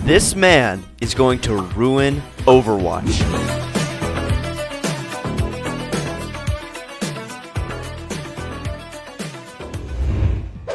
This man is going to ruin Overwatch.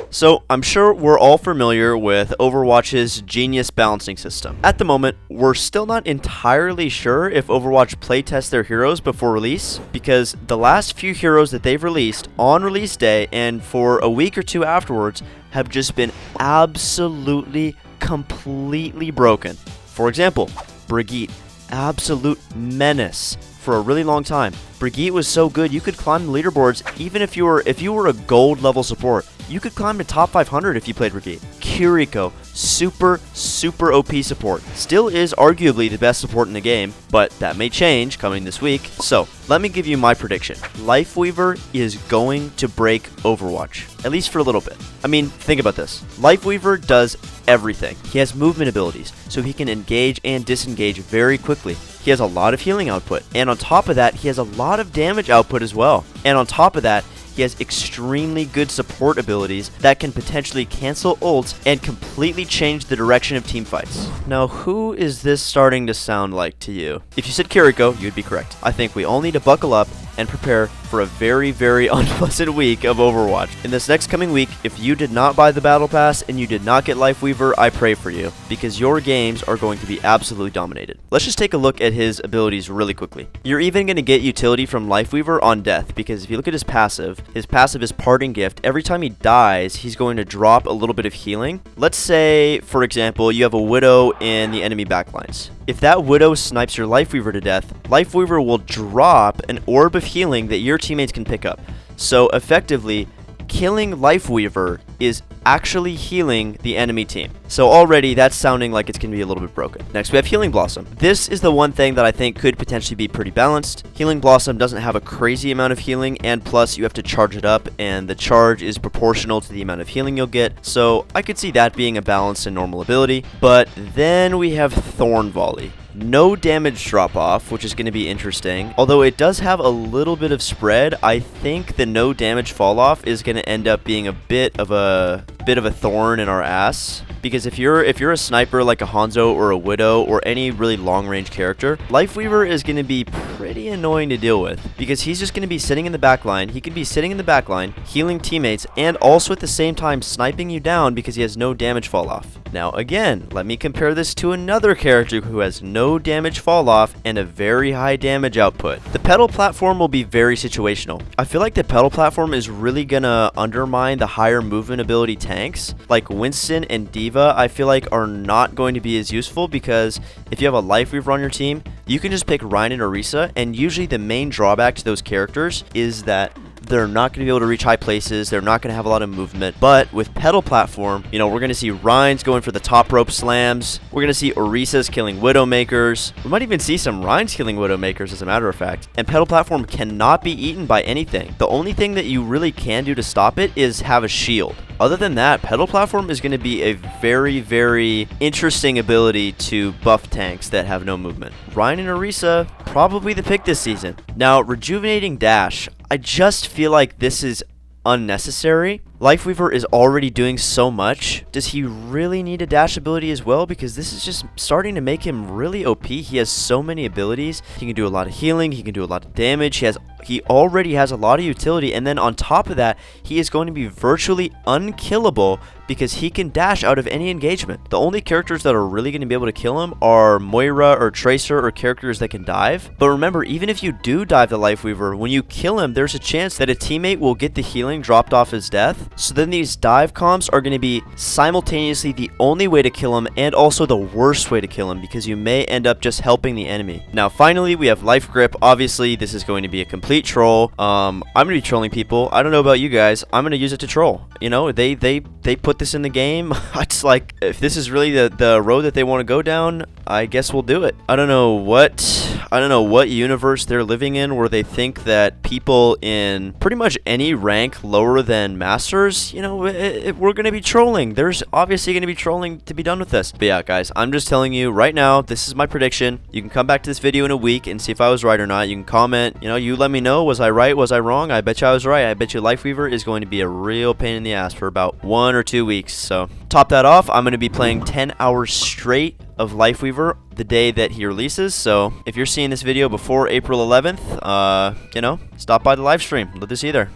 So, I'm sure we're all familiar with Overwatch's genius balancing system. At the moment, we're still not entirely sure if Overwatch playtests their heroes before release, because the last few heroes that they've released on release day and for a week or two afterwards have just been absolutely, completely broken. For example, Brigitte, absolute menace for a really long time. Brigitte was so good you could climb the leaderboards even if you were a gold level support. You could climb to top 500 if you played Brigitte. Kiriko, super OP support. Still is arguably the best support in the game, but that may change coming this week. So, let me give you my prediction. Lifeweaver is going to break Overwatch, at least for a little bit. I mean, think about this. Lifeweaver does everything. He has movement abilities, so he can engage and disengage very quickly. He has a lot of healing output, and on top of that, he has a lot of damage output as well. And on top of that, he has extremely good support abilities that can potentially cancel ults and completely change the direction of team fights. Now, who is this starting to sound like to you? If you said Kiriko, you'd be correct. I think we all need to buckle up and prepare for a very, very unpleasant week of Overwatch. In this next coming week, if you did not buy the Battle Pass and you did not get Lifeweaver, I pray for you, because your games are going to be absolutely dominated. Let's just take a look at his abilities really quickly. You're even going to get utility from Lifeweaver on death, because if you look at his passive is Parting Gift. Every time he dies, he's going to drop a little bit of healing. Let's say, for example, you have a Widow in the enemy backlines. If that Widow snipes your Lifeweaver to death, Lifeweaver will drop an orb of healing that your teammates can pick up. So effectively, killing Lifeweaver is actually healing the enemy team. So already that's sounding like it's going to be a little bit broken. Next we have Healing Blossom. This is the one thing that I think could potentially be pretty balanced. Healing Blossom doesn't have a crazy amount of healing, and plus you have to charge it up, and the charge is proportional to the amount of healing you'll get. So I could see that being a balanced and normal ability. But then we have Thorn Volley. No damage drop off, which is going to be interesting. Although it does have a little bit of spread, I think the no damage fall off is going to end up being a bit of a thorn in our ass. Because if you're a sniper like a Hanzo or a Widow or any really long range character, Lifeweaver is going to be pretty annoying to deal with, because he's just going to be sitting in the back line. He can be sitting in the back line, healing teammates, and also at the same time sniping you down because he has no damage fall off. Now again, let me compare this to another character who has no damage fall off and a very high damage output. The pedal platform will be very situational. I feel like the pedal platform is really gonna undermine the higher movement ability tanks. Like Winston and Diva, I feel like are not going to be as useful, because if you have a Lifeweaver on your team, you can just pick Ryan and Orisa, and usually the main drawback to those characters is that they're not going to be able to reach high places. They're not going to have a lot of movement. But with pedal platform, we're going to see Ryan's going for the top rope slams. We're going to see Orisa's killing Widowmakers. We might even see some Ryan's killing Widowmakers, as a matter of fact. And pedal platform cannot be eaten by anything. The only thing that you really can do to stop it is have a shield. Other than that, pedal platform is going to be a very, very interesting ability to buff tanks that have no movement. Ryan and Orisa, probably the pick this season. Now, Rejuvenating Dash, I just feel like this is unnecessary. Lifeweaver is already doing so much. Does he really need a dash ability as well? Because this is just starting to make him really OP. He has so many abilities. He can do a lot of healing. He can do a lot of damage. He already has a lot of utility. And then on top of that, he is going to be virtually unkillable because he can dash out of any engagement. The only characters that are really going to be able to kill him are Moira or Tracer, or characters that can dive. But remember, even if you do dive the Lifeweaver, when you kill him, there's a chance that a teammate will get the healing dropped off his death. So then these dive comps are going to be simultaneously the only way to kill him and also the worst way to kill him, because you may end up just helping the enemy. Now finally, we have Life Grip. Obviously, this is going to be a complete troll. I'm going to be trolling people. I don't know about you guys. I'm going to use it to troll. They put this in the game. It's like, if this is really the road that they want to go down, I guess we'll do it. I don't know what universe they're living in where they think that people in pretty much any rank lower than Masters, we're going to be trolling. There's obviously going to be trolling to be done with this. But yeah, guys, I'm just telling you right now, this is my prediction. You can come back to this video in a week and see if I was right or not. You can comment, you let me me know, was I right, was I wrong? I bet you I was right. I bet you Lifeweaver is going to be a real pain in the ass for about 1 or 2 weeks. So top that off, I'm going to be playing 10 hours straight of Lifeweaver the day that he releases. So if you're seeing this video before April 11th, you know, stop by the live stream. Let us see there.